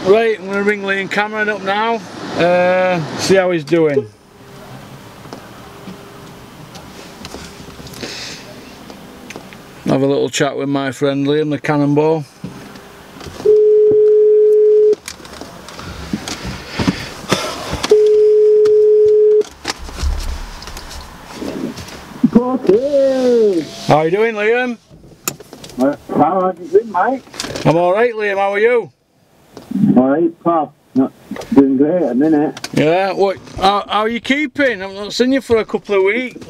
Right, I'm going to ring Liam Cameron up now, see how he's doing. Have a little chat with my friend Liam, the Cannonball. Okay. How are you doing, Liam? How are you doing, mate? I'm alright, Liam, how are you? Alright, pal. Not doing great at the minute. Yeah, what? How are you keeping? I've not seen you for a couple of weeks.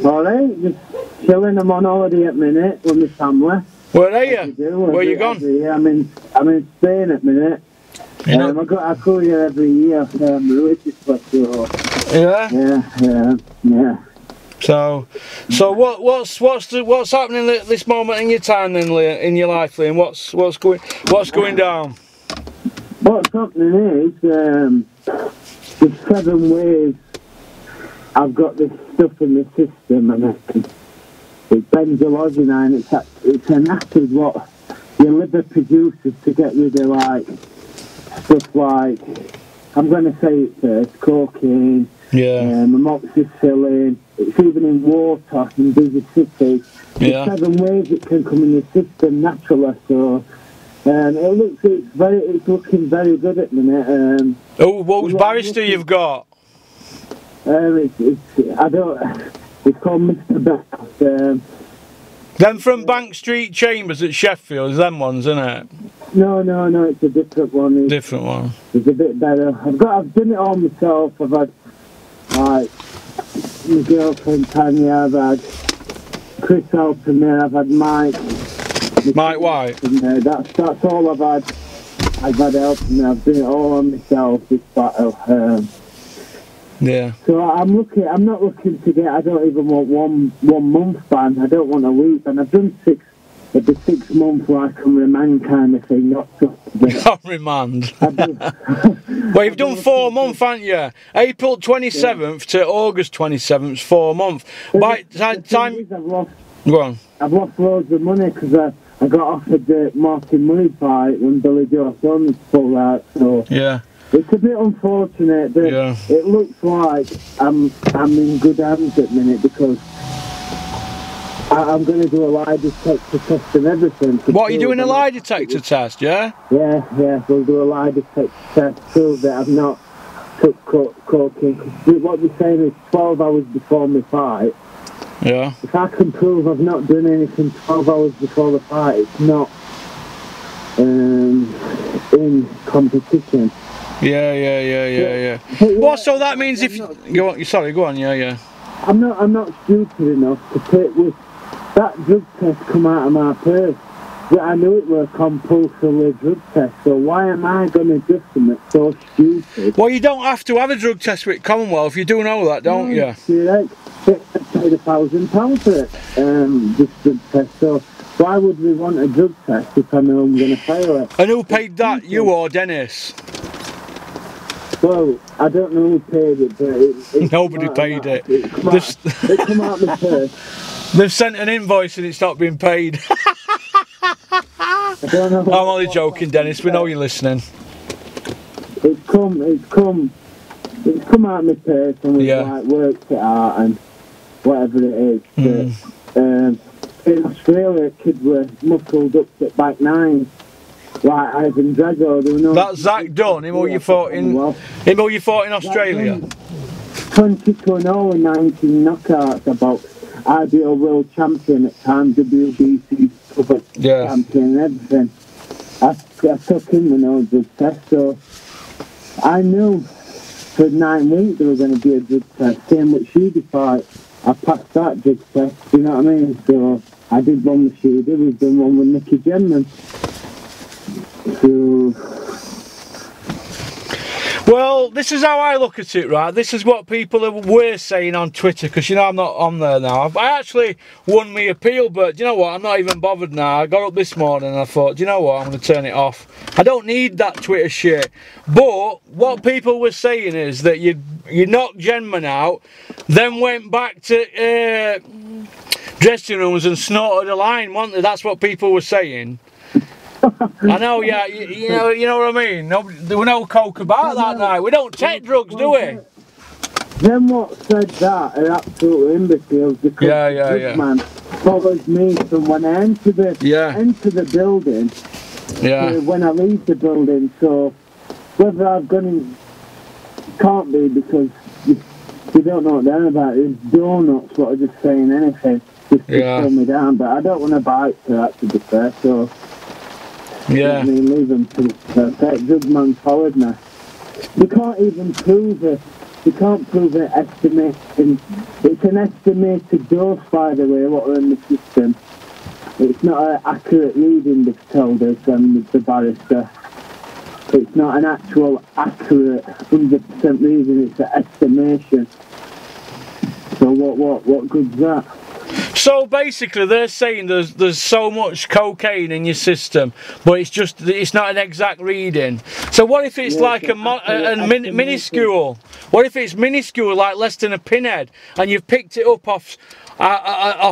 Alright, just chilling. I'm on holiday at the minute with my family. Where are you? Where you gone? I'm in Spain at the minute. I go here every year, religiously, so... Yeah? Yeah. So what's happening at this moment in your time then, Liam, in your life, Liam? What's going down? What's happening is, there's 7 ways I've got this stuff in the system, and it's benzodiazepine. It's an acid what your liver produces to get rid of like stuff like, I'm going to say it first, cocaine, amoxicillin. It's even in water in busy cities. There's 7 ways it can come in the system naturally. So it's looking very good at the minute. What barrister you've got? It's called Mr. Bell. Them from Bank Street Chambers at Sheffield, them ones, isn't it? No, it's a different one. Different one. It's a bit better. I've done it all myself. I've had like my girlfriend Tanya, I've had Chris helping me, I've had Mike White. That's all I've had. I've had helping me. I've done it all on myself. This battle. Yeah. So I'm not looking to get. I don't even want one month ban. I don't want a week. And I've done 6 months like on remand kind of thing. Not just on remand. Well, you've done 4 months, haven't you? April 27th to August 27th, 4 months. By the time go on. I've lost loads of money because I got offered the Martin Money fight when Billy Joe Sons pulled out. So yeah. It's a bit unfortunate, but it looks like I'm in good hands at the minute because I'm going to do a lie detector test and everything. What, are you doing a lie detector test, yeah? Yeah, we'll do a lie detector test to prove that I've not took cocaine. What they're saying is 12 hours before my fight. Yeah. If I can prove I've not done anything 12 hours before the fight, it's not in competition. Yeah. Well, so that means if go on, yeah. I'm not stupid enough to take with that drug test come out of my purse. But I knew it was a compulsory drug test, so why am I going to do something so stupid? Well, you don't have to have a drug test with Commonwealth. You do know that, don't you? I paid £1,000 for it, this drug test. So why would we want a drug test if I know I'm going to fail it? And who paid that? You or Dennis? Well, I don't know who paid it, but nobody paid it. It come out of my purse. They've sent an invoice and it's not been paid. I don't know. I'm only joking, Dennis. We know you're listening. It's come out of my purse and we've like worked it out and whatever it is. But, in Australia, kids were muscled up to back 9. Like Ivan Drago, that's Zach Dunn, him who you fought in Australia. 22-0 in 19 knockouts, about IBO world champion at time, WBC cover champion and everything. I took him with no drug test, so I knew for 9 weeks there was going to be a drug test. Same with Sheedy fight, I passed that drug test, you know what I mean? So I did one with Sheedy, we've done one with Nicky Gemman. Well, this is how I look at it, right? This is what people were saying on Twitter, because you know I'm not on there now. I actually won my appeal, but you know what? I'm not even bothered now. I got up this morning and I thought, do you know what? I'm going to turn it off. I don't need that Twitter shit. But what people were saying is that you knocked Genman out, then went back to dressing rooms and snorted a line, weren't they? That's what people were saying. I know, yeah, you know what I mean? No, there were no coke about that night. We don't take drugs, do we? Them what said that are absolute imbeciles because this man follows me from when I enter the building to when I leave the building. So whether I've gone in, can't be because you don't know what they're about. It's donuts what are just saying anything just to slow me down. But I don't want to bite for that, to be fair. So I mean, leave them to that good man followed me. You can't even prove it. You can't prove it estimating. It's an estimated dose, by the way, what are in the system. It's not an accurate reading, they've told us, the barrister. It's not an actual accurate 100% reading, it's an estimation. So what good's that? So basically, they're saying there's so much cocaine in your system, but it's not an exact reading. So what if it's like a minuscule? What if it's minuscule, like less than a pinhead, and you've picked it up off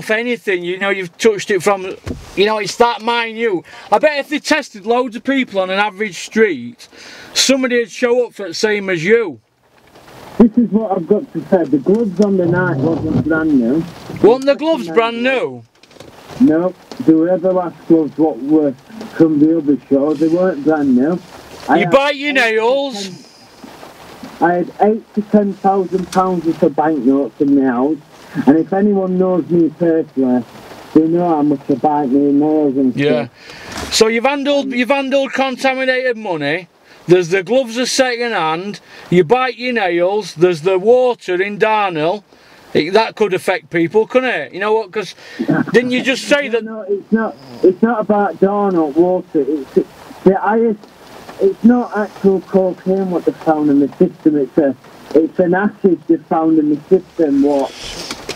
anything? You know, you've touched it from. You know, it's that minute. I bet if they tested loads of people on an average street, somebody would show up for the same as you. This is what I've got to say. The gloves on the night wasn't brand new. Weren't the gloves brand new? No, they were Everlast gloves what were from the other show. They weren't brand new. You bite your nails. I had £8,000 to £10,000 worth of banknotes in the house. And if anyone knows me personally, they know how much I bite my nails and stuff. So you've handled contaminated money. There's the gloves are second hand, you bite your nails, there's the water in Darnell. That could affect people, couldn't it? You know what, because didn't you just say that... No, it's not about Darnell water, it's not actual cocaine what they found in the system, it's an acid they found in the system what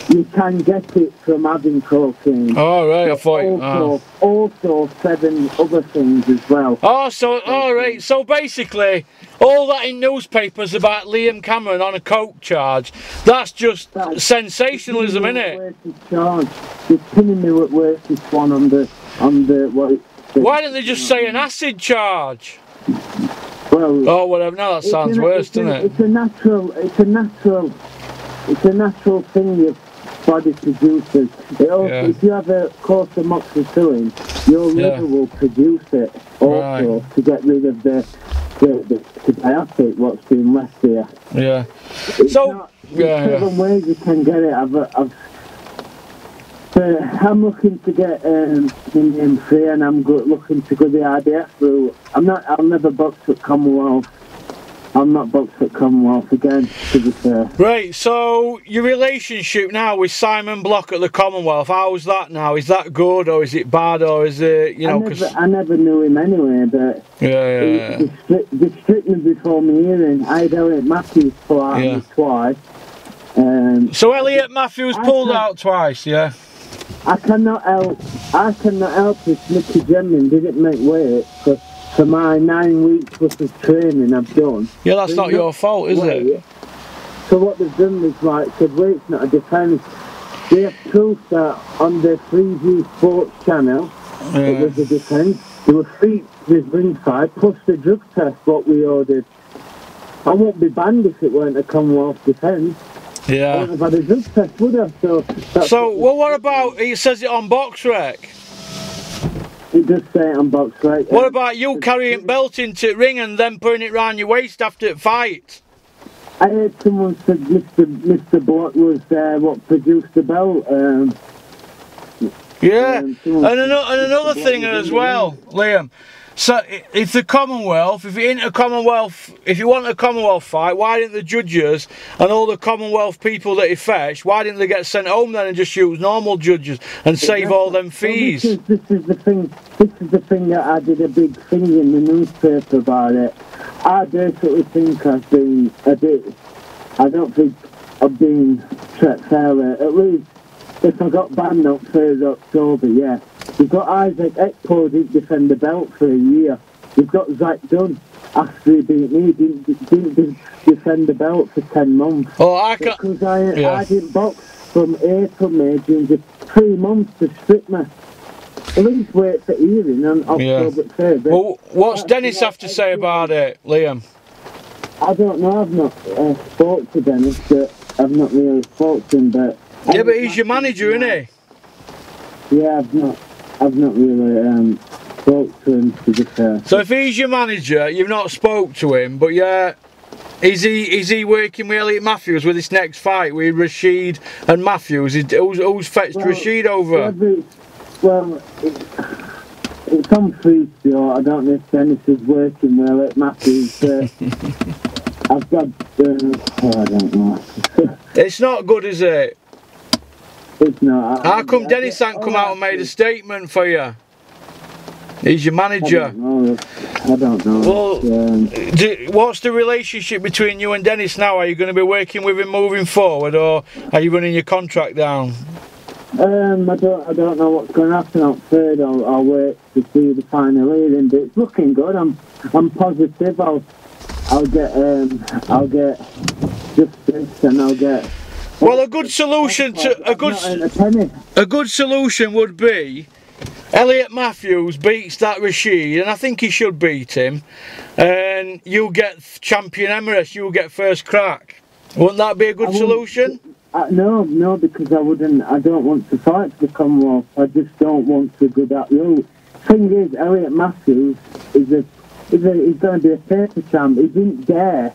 you can get it from having cocaine. Oh, right, I thought... Also 7 other things as well. Oh, so, alright, so basically, all that in newspapers about Liam Cameron on a coke charge, that's just sensationalism, innit? You're pinning me with worst one on the Why don't they just say an acid charge? Well, oh, whatever, no, that sounds worse, doesn't it? It's a natural thing your body produces. If you have a course of amoxicillin, your liver will produce it also to get rid of the biotic what's been left here. Yeah. There's 7 ways you can get it. I'm looking to get Indian free, and I'm looking to go the IDF route. I'll never box at Commonwealth. I'll not box at Commonwealth again, to be fair. Right, so your relationship now with Simon Block at the Commonwealth, how's that now? Is that good, or is it bad, or is it, you know... I never knew him anyway, but... They stripped me before my hearing. I had Elliot Matthews pull out me twice. So Elliot Matthews pulled out twice, yeah? I cannot help if Nicky Gemmin didn't make weight for my 9 weeks worth of training I've done. Yeah, that's not your fault, is it? So what they've done is said weight's not a defence. They have proof that on the Freeview Sports channel it was a defence. There were 3 ringside plus the drug test what we ordered. I won't be banned if it weren't a Commonwealth defence. Yeah. I wouldn't have had a drug test, would I? So well, what about, it says it on BoxRec? It does say it on BoxRec. What about you carrying belt into the ring and then putting it round your waist after the fight? I heard someone said Mr. Block was what produced the belt. And another thing as well, Liam. So if the Commonwealth, if you want a Commonwealth fight, why didn't the judges and all the Commonwealth people that he fetched, why didn't they get sent home then and just use normal judges and save all them fees? Well, this is the thing that I did a big thing in the newspaper about it. I basically think I've been I don't think I've been treated fairly. At least if I got banned on 3rd October, yeah. You've got Isaac Ekpo didn't defend the belt for a year. You've got Zach Dunn after he beat me didn't defend the belt for 10 months. Oh, I can't. Because I didn't box from April, May, June, just 3 months to strip me. At least wait for hearing on October 3rd. Well, what's Dennis have to say about it, Liam? I don't know. I've not spoke to Dennis, but I've not really spoke to him. But yeah, but he's your manager, isn't he? Yeah, I've not really spoke to him, to be fair. So if he's your manager, you've not spoke to him, but yeah, is he working with Elliot Matthews with this next fight with Rashid and Matthews? Who's fetched Rashid over? Well, it's on free still. I don't know if Dennis is working with Elliot Matthews. I've got, I don't know. It's not good, is it? It's not. How come Dennis hasn't come out and made a statement for you? He's your manager. I don't know. Well, what's the relationship between you and Dennis now? Are you going to be working with him moving forward, or are you running your contract down? I don't know what's going to happen on third. I'll wait to see the final hearing, but it's looking good. I'm positive. I'll get justice, and I'll get. Well, a good solution a good solution would be Elliot Matthews beats that Rashid, and I think he should beat him, and you get champion Emirates, you'll get first crack. Wouldn't that be a good solution? No, because I don't want to fight for the Commonwealth. I just don't want to go that route. Thing is, Elliot Matthews he's going to be a paper champ. He didn't dare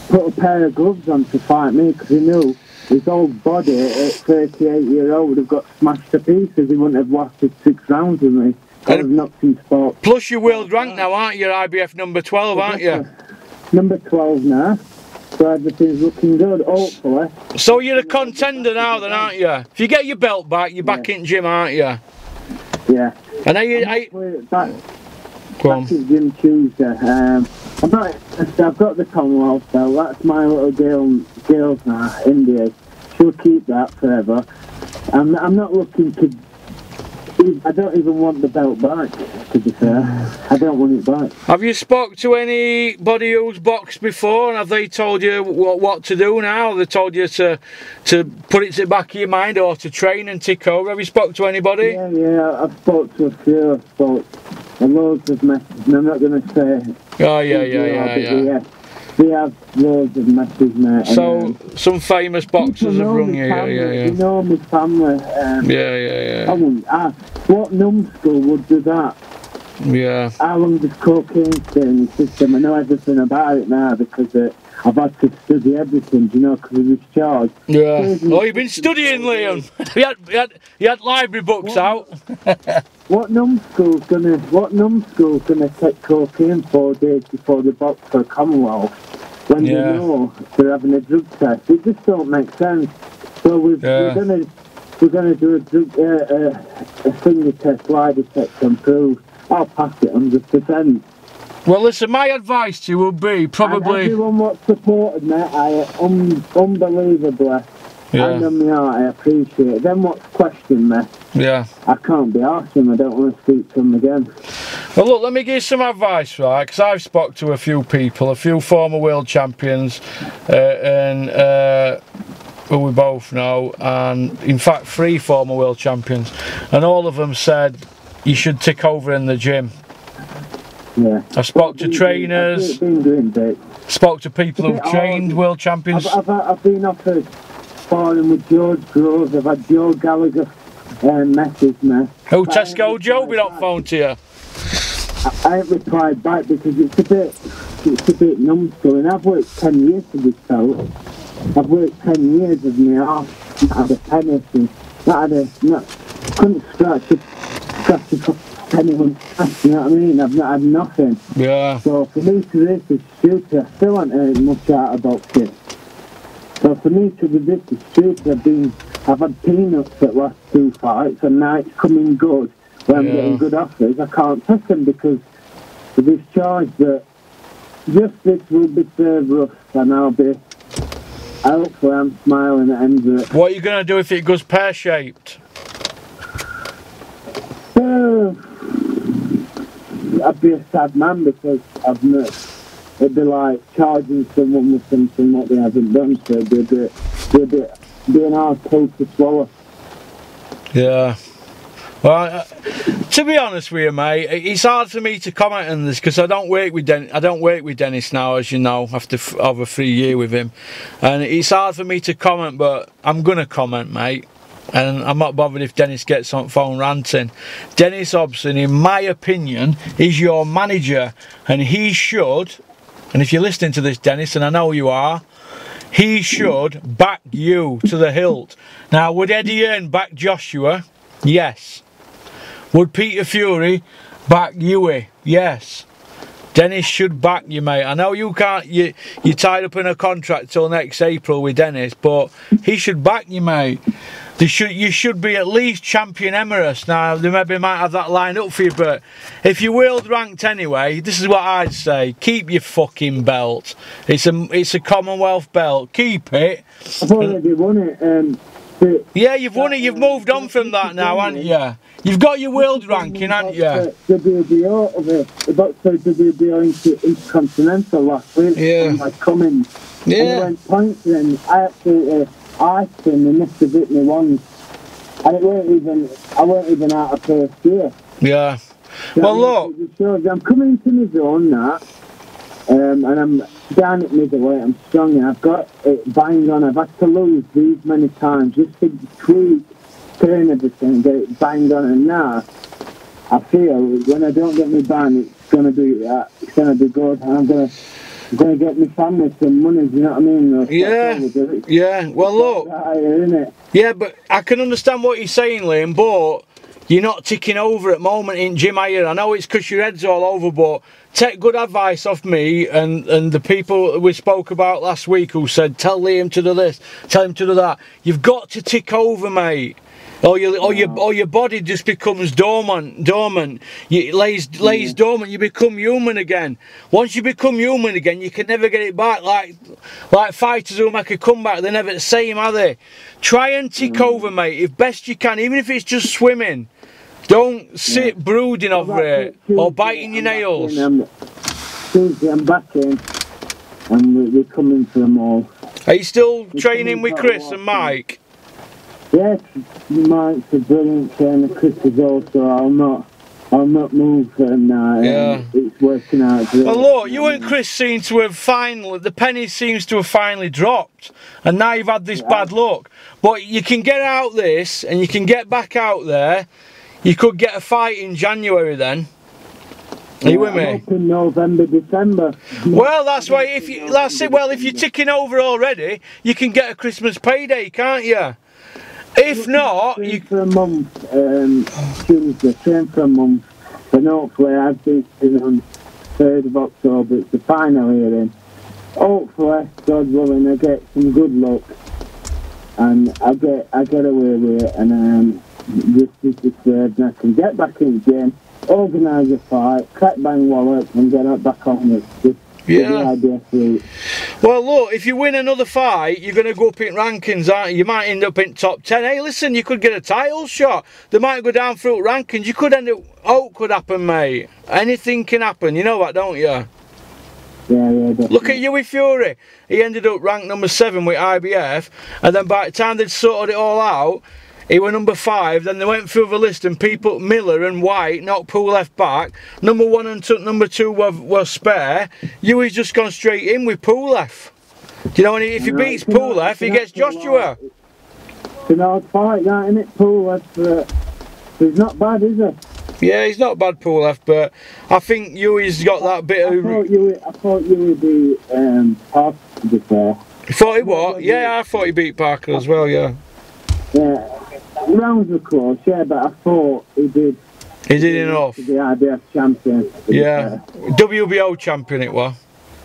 put a pair of gloves on to fight me because he knew his old body at 38-year-old would have got smashed to pieces. He wouldn't have lasted 6 rounds with me. I was knocked in sport. Plus you're world ranked now, aren't you? You're IBF number 12, aren't you? Number 12 now. So everything's looking good, hopefully. So you're a contender now then, aren't you? If you get your belt back, you're back in gym, aren't you? Yeah. And back in gym Tuesday. I've got the Commonwealth belt. That's my little girls now, India. She'll keep that forever. I'm not looking to. I don't even want the belt back, to be fair. I don't want it back. Have you spoke to anybody who's boxed before, and have they told you what to do now? Have they told you to put it to the back of your mind, or to train and tick over? Have you spoke to anybody? Yeah, I've spoke to a few. I've spoke to loads of messages, and I'm not going to say. Oh, yeah. We have loads of messages, mate. So, some famous boxers have rung you, yeah. You know my family. Yeah. What numbskull would do that? Yeah. How long does cocaine stay in the system? I know everything about it now because I've had to study everything, you know, because of this charge. Yeah. Oh, you've been studying, Liam. you had library books out. What numbskull's gonna take cocaine 4 days before they box for a Commonwealth when they know they're having a drug test? It just don't make sense. So we're gonna do a finger test, lie detector, and prove I'll pass it 100%. Well, listen, my advice to you would be probably. And everyone what supported me, unbelievably. I know my heart, I appreciate it. Then what's questioned me? Yeah. I can't be asked him, I don't want to speak to him again. Well, look, let me give you some advice, right? Because I've spoke to a few people, a few former world champions, who we both know, and in fact 3 former world champions, and all of them said you should tick over in the gym. Yeah. I spoke to trainers, spoke to people who've trained world champions. I've been offered sparring with George Groves. I've had Joe Gallagher message me. Who, Tesco Joe been on phone to you? I ain't replied back because it's a bit numbskull, and I've worked 10 years for this belt. I've worked 10 years of my arse, not had a penny, and couldn't scratch a penny on cash, you know what I mean? I've not had nothing. Yeah. So for me to this is stupid. I still haven't earned much out of boxing. So for me to do this is stupid. I've had peanuts at last 2 fights, and now it's coming good. When I'm getting good offers, I can't take them because of this charge that justice will be served rough, and hopefully I'm smiling at the end of it. What are you going to do if it goes pear-shaped? I'd be a sad man because it'd be like charging someone with something what they haven't done, so it'd be an hard pill to swallow. Yeah. Well, To be honest with you, mate, it's hard for me to comment on this because I don't work with Dennis now, as you know, after over 3 years with him, and it's hard for me to comment. But I'm gonna comment, mate, and I'm not bothered if Dennis gets on phone ranting. Dennis Hobson, in my opinion, is your manager, and he should. And if you're listening to this, Dennis, and I know you are, he should back you to the hilt. Now, would Eddie Hearn back Joshua? Yes. Would Peter Fury back Huey? Yes. Dennis should back you, mate. I know you can't. You're tied up in a contract till next April with Dennis, but he should back you, mate. You should be at least champion Emirates. Now, they maybe might have that lined up for you, but if you're world ranked anyway, this is what I'd say: keep your fucking belt. It's a Commonwealth belt. Keep it. I've already won it. Yeah, you've won it. You've moved on from that now, haven't you? You've got your world ranking, haven't you? WBO about the WBO Intercontinental last week. Yeah. My Cummins. Yeah. And I went points and I absolutely iced him and missed a bit me once. And I weren't even out of first gear. Yeah. So well, look. I'm coming into my zone now. And I'm down at middleweight, I'm strong, and I've got it banged on. I've had to lose these many times just to tweak, turn everything, get it banged on. And now I feel when I don't get me bang, it's gonna be good. And I'm gonna get my family some money. Do you know what I mean? Yeah. Yeah. Well, look. Isn't it? Yeah, but I can understand what you're saying, Liam, but you're not ticking over at the moment in Jim Iyer. I know it's because your head's all over, but take good advice off me and the people we spoke about last week who said, tell Liam to do this, tell him to do that. You've got to tick over, mate. Or your body just becomes dormant. It lays dormant. You become human again. Once you become human again, you can never get it back. Like fighters who make a comeback, they're never the same, are they? Try and tick over, mate, if best you can, even if it's just swimming. Don't sit brooding over it or biting your nails. Tuesday I'm back in, and we're coming for them all. Are you still training with Chris and Mike? Yes, Mike's a brilliant trainer. Chris is also. I'll not move now. Yeah. It's working out great. Well, look, you and Chris seem to have the penny seems to have finally dropped, and now you've had this bad luck. But you can get out this, and you can get back out there. You could get a fight in January then. Are you with me? I'm hoping November, December. Well, that's why. If you're ticking over already, you can get a Christmas payday, can't you? If not, you for a month. Tuesday, train for a month. But hopefully, I've been on 3rd of October. It's the final hearing. Hopefully, God willing, I get some good luck, and I get away with it, and this is the 3rd, and I can get back in the gym, organise a fight, crack bang wallet, and get back on it. Yeah. Well, look, if you win another fight, you're going to go up in rankings, aren't you? You might end up in top 10. Hey, listen, you could get a title shot. They might go down through rankings. You could end up... Oh, could happen, mate. Anything can happen. You know that, don't you? Yeah, definitely. Look at Huey Fury. He ended up ranked number 7 with IBF, and then by the time they'd sorted it all out, he were number 5. Then they went through the list, and people, Miller and White, knocked Pulev back. Number 1 and number 2 were spare. Huey's just gone straight in with Pulev. Do you know, and if he beats Pulev, he gets Joshua. It's an odd fight, that, isn't it? Pulev, he's not bad, is he? Yeah, he's not bad, Pulev, but I think Huey's got that bit of... I thought Huey beat Parker, to be fair. You thought he what? Yeah, I thought he beat Parker as well, yeah. Yeah. Rounds were close, yeah, but I thought he did. He did enough. The IBF champion. Yeah, WBO champion it was.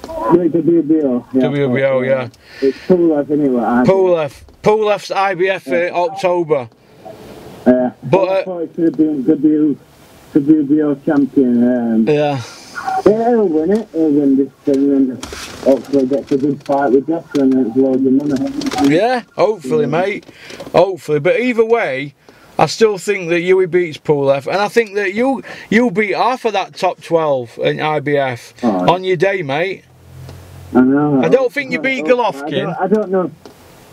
WBO. Yeah, WBO, yeah. It's Pulev, isn't it? Pulev's IBF October. But I thought it could have been WBO champion. Yeah. Yeah, he'll win it. He'll win this thing and hopefully get a good fight with Joshua and it's loads of money. Yeah, hopefully, mate. Hopefully. But either way, I still think that Huey beats Pulev, and I think that you beat half of that top 12 in IBF on your day, mate. I know. I don't think you beat Golovkin. I don't know.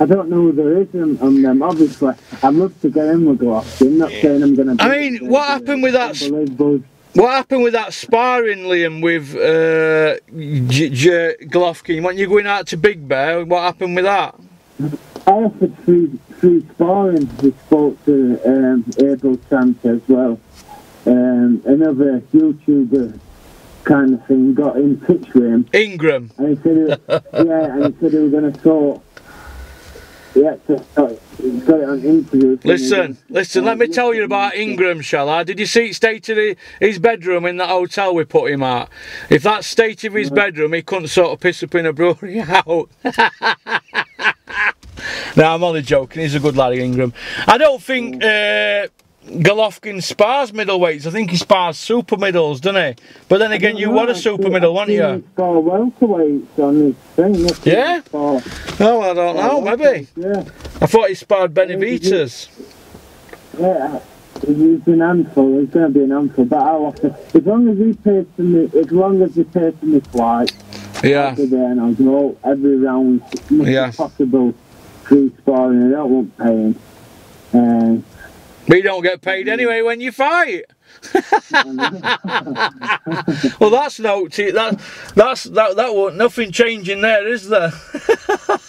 I don't know who there is on them. Obviously, I'd love to get in with Golovkin. Not saying I'm going to. I mean, what happened with that? What happened with that sparring, Liam, with Golovkin? When you going out to Big Bear, what happened with that? I offered free sparring. We spoke to Abel Sanchez as well. Another YouTuber kind of thing got in touch with him. Ingram. And he said, and he said he was going to sort. Yeah, got it on interview. Listen, let me tell you about Ingram, shall I? Did you see it stated his bedroom in that hotel we put him at? If that state of his bedroom, he couldn't sort of piss up in a brewery out. No, I'm only joking, he's a good lad, Ingram. I don't think Golovkin spars middleweights. I think he spars super middles, doesn't he? But then again, you were a super middle, weren't you? He spars welterweights on his thing. Yeah? Oh, I don't know, maybe. Yeah. I thought he sparred Benavides. Yeah, he's an handful. He's going to be an handful. But I'll offer, as long as he pays for me, flight, I'll be there and I'll go every round as much as possible. Free sparring. I don't want paying. But you don't get paid anyway when you fight. Well, that's that won't nothing changing there, is there?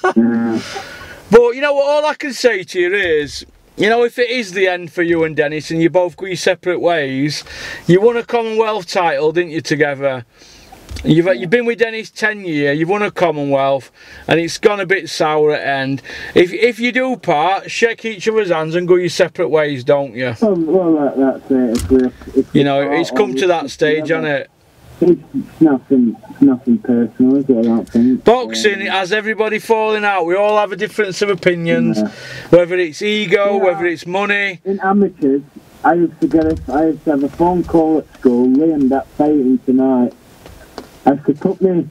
But you know what? All I can say to you is, you know, if it is the end for you and Dennis, and you both go your separate ways, you won a Commonwealth title, didn't you, together? You've been with Dennis 10 years, you've won a Commonwealth, and it's gone a bit sour at end. If you do part, shake each other's hands and go your separate ways, don't you? Well, that's it. You know, it's come to that stage, hasn't it? It's nothing personal, is it? I don't think. Boxing, it has everybody falling out. We all have a difference of opinions, whether it's ego, whether it's money. In amateurs, I used to have a phone call at school, Liam, that fighting tonight. I used to put my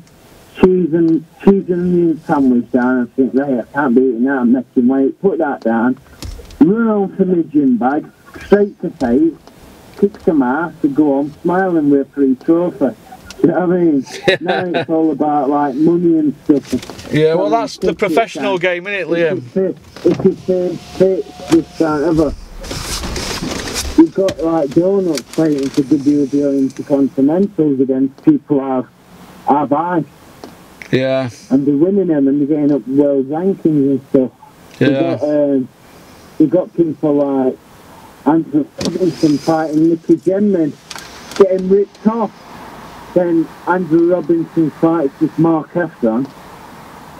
cheese and onion sandwich down and think, right, I can't be eating that, I'm making weight. Put that down, run home to my gym bag, straight to face, kick some ass and go home smiling with a free trophy. You know what I mean? Now it's all about like money and stuff. Yeah, well, that's the professional game, isn't it, Liam? If you say fit this time ever, you've got like donuts fighting for WBO Intercontinentals against people our ice. Yeah. And they're winning them and they're getting up world rankings and stuff. Yeah. You've got people like Andrew Robinson fighting Nicky Gemman, getting ripped off. Then Andrew Robinson fights with Mark Efron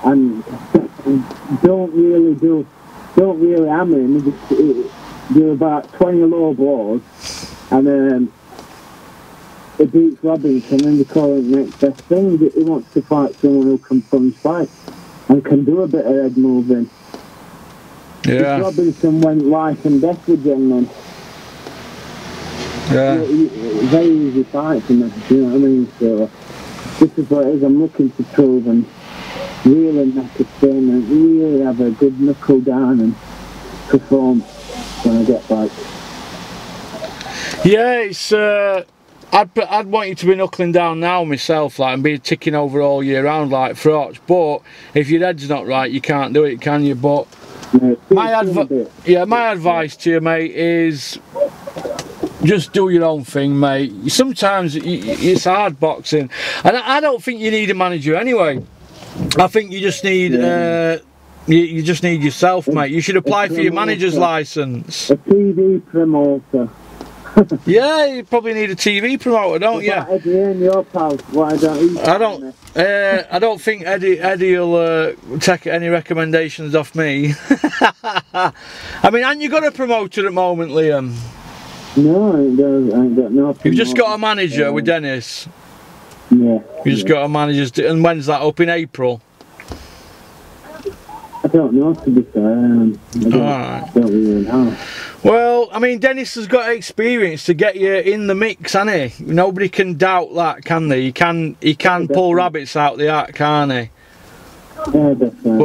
and don't really hammer him. Do about 20 low blows and he beats Robinson and they call it the next best thing. He wants to fight someone who can punch fight and can do a bit of head moving. Yeah. Robinson went life and death with Gemman. Yeah. Very easy fight for me, you know what I mean? So this is what it is. I'm looking to prove and really make a statement, really have a good knuckle down and perform when I get back. Yeah, it's I'd want you to be knuckling down now myself, like, and be ticking over all year round like Froch. But if your head's not right, you can't do it, can you? But my advice to you, mate, is just do your own thing, mate. Sometimes it's hard boxing, and I don't think you need a manager anyway. I think you just need you just need yourself, mate. You should apply for your manager's license. A TV promoter. Yeah, you probably need a TV promoter, don't you? Eddie and your pal, why don't you? I don't think Eddie will take any recommendations off me. I mean, and you got a promoter at the moment, Liam? No, I ain't got no promoter. You've just got a manager with Dennis? Yeah. You just got a manager, and when's that, up in April? I don't know, to be fair. I don't really know. Well, I mean, Dennis has got experience to get you in the mix, hasn't he? Nobody can doubt that, can they? He can pull rabbits out the hat, can't he? Yeah, definitely.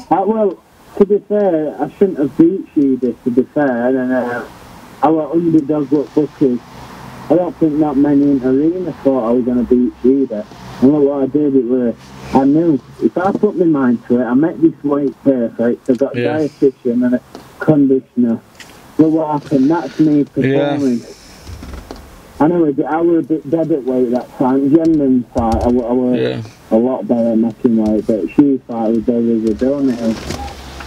But well, to be fair, I shouldn't have beat you, to be fair. And our underdog look Bucky I don't think not many in the arena thought I was going to beat Shida. And look what I did, I knew, if I put my mind to it, I make this weight perfect, I've got a dietitian and a conditioner. Look what happened, that's me performing. Yeah. I know I was a bit dead at weight that time. Yenman's fight, I was a lot better at making weight, but Shi's fight was better as a downhill.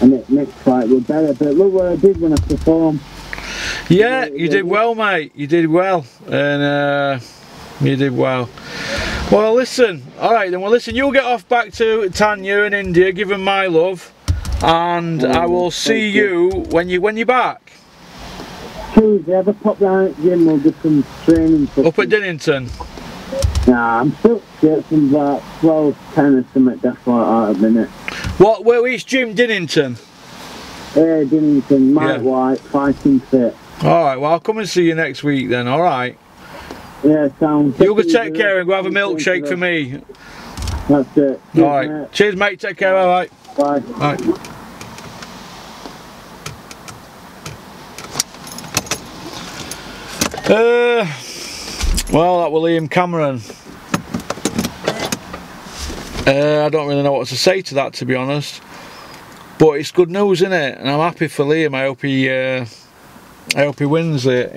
And the next fight was better, but look what I did when I performed. Yeah, you did well, mate. You did well, and you did well. Well, listen. All right, then. Well, listen. You'll get off back to Tanya in India. Give them my love, and I will see you when you're back. Tuesday, ever pop down at the gym? We'll do some training. Up at Dinnington. Nah, I'm still from about 12, 10 or something. That's like that at the minute. Which gym? Dinnington. Yeah, Dinnington. Mike White, Fighting Fit. Alright, well I'll come and see you next week then, alright? Yeah, sounds... You go take care and go have a milkshake for me. That's it. Alright. Cheers mate, take care, alright. Bye. Alright. Well, that was Liam Cameron. I don't really know what to say to that, to be honest. But it's good news, isn't it? And I'm happy for Liam. I hope he wins it.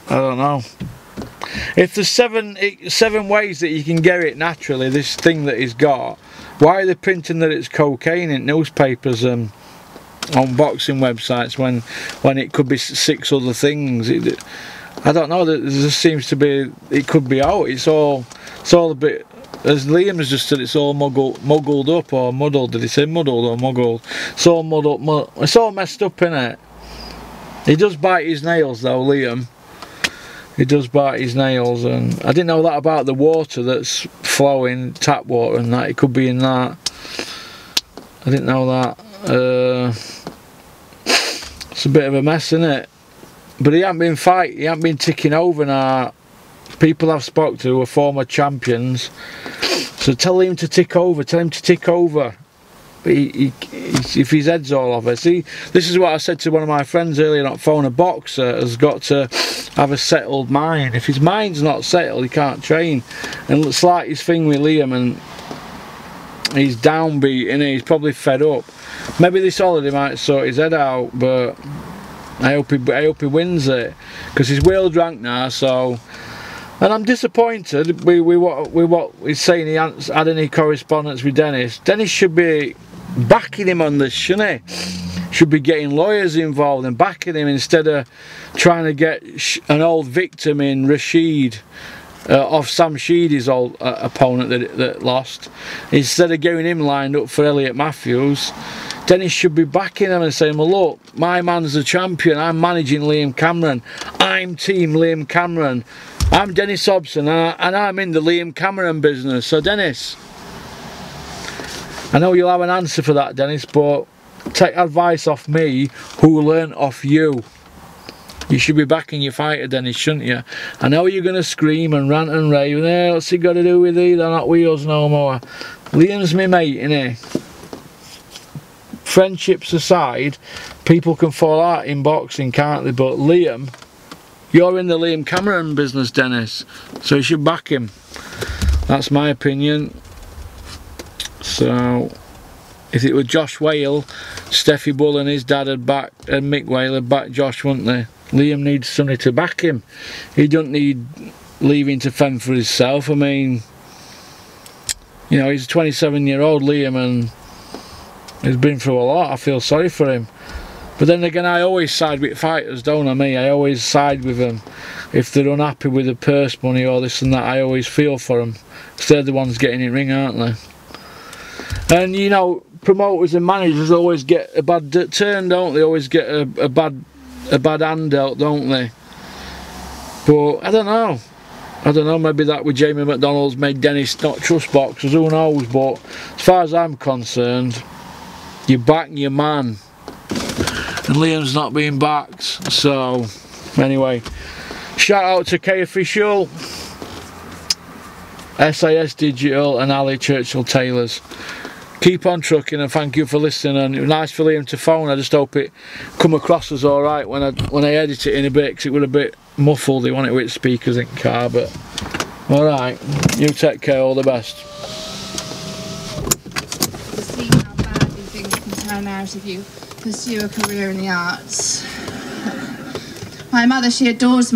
I don't know. If there's seven ways that you can get it naturally, this thing that he's got, why are they printing that it's cocaine in newspapers and on boxing websites when it could be 6 other things? I don't know. There just seems to be, it could be out. It's all a bit, as Liam has just said, it's all muggled up or muddled. Did he say muddled or muggled? It's all muddled. It's all messed up, innit? He does bite his nails though, Liam. He does bite his nails, and I didn't know that about the water that's flowing, tap water and that. It could be in that. I didn't know that. It's a bit of a mess, isn't it? But he hasn't been ticking over now. People I've spoke to are former champions, so tell him to tick over. Tell him to tick over. But if his head's all over, see, this is what I said to one of my friends earlier on the phone. A boxer has got to have a settled mind. If his mind's not settled, he can't train. And it's like his thing with Liam, and he's downbeat, and he's probably fed up. Maybe this holiday might sort his head out, but I hope he wins it, because he's world ranked now. So, and I'm disappointed with what he's saying. He hasn't had any correspondence with Dennis. Dennis should be backing him on this, shouldn't he? Should be getting lawyers involved and backing him instead of trying to get an old victim in Rashid off Sam Sheedy's old opponent that lost. Instead of getting him lined up for Elliot Matthews, Dennis should be backing him and saying, well look, my man's the champion, I'm managing Liam Cameron, I'm team Liam Cameron, I'm Dennis Hobson, and I'm in the Liam Cameron business. So Dennis, I know you'll have an answer for that, Dennis, but take advice off me who learnt off you. You should be backing your fighter, Dennis, shouldn't you? I know you're going to scream and rant and rave. What's he got to do with thee? They're not wheels no more. Liam's me mate, innit? Friendships aside, people can fall out in boxing, can't they? But Liam, you're in the Liam Cameron business, Dennis, so you should back him. That's my opinion. So, if it were Josh Whale, Steffi Bull and his dad had backed, and Mick Whale had backed Josh, wouldn't they? Liam needs somebody to back him. He don't need leaving to fend for himself. I mean, you know, he's a 27-year-old Liam, and he's been through a lot. I feel sorry for him. But then again, I always side with fighters, don't I? I always side with them. If they're unhappy with the purse money or this and that, I always feel for them. Because they're the ones getting in ring, aren't they? And you know, promoters and managers always get a bad turn, don't they? Always get a bad hand dealt, don't they? But I don't know, maybe that with Jamie McDonald's made Dennis not trust boxers, who knows? But as far as I'm concerned, you back your man, and Liam's not being backed. So anyway, shout out to K Official, SAS Digital and Ali Churchill Taylors. keep on trucking, and thank you for listening. And it was nice for Liam to phone. I just hope it come across as all right when I edit it in a bit, because it was a bit muffled. They want it with speakers in car, but all right. You take care. All the best. To see how badly things can turn out if you pursue a career in the arts. My mother, she adores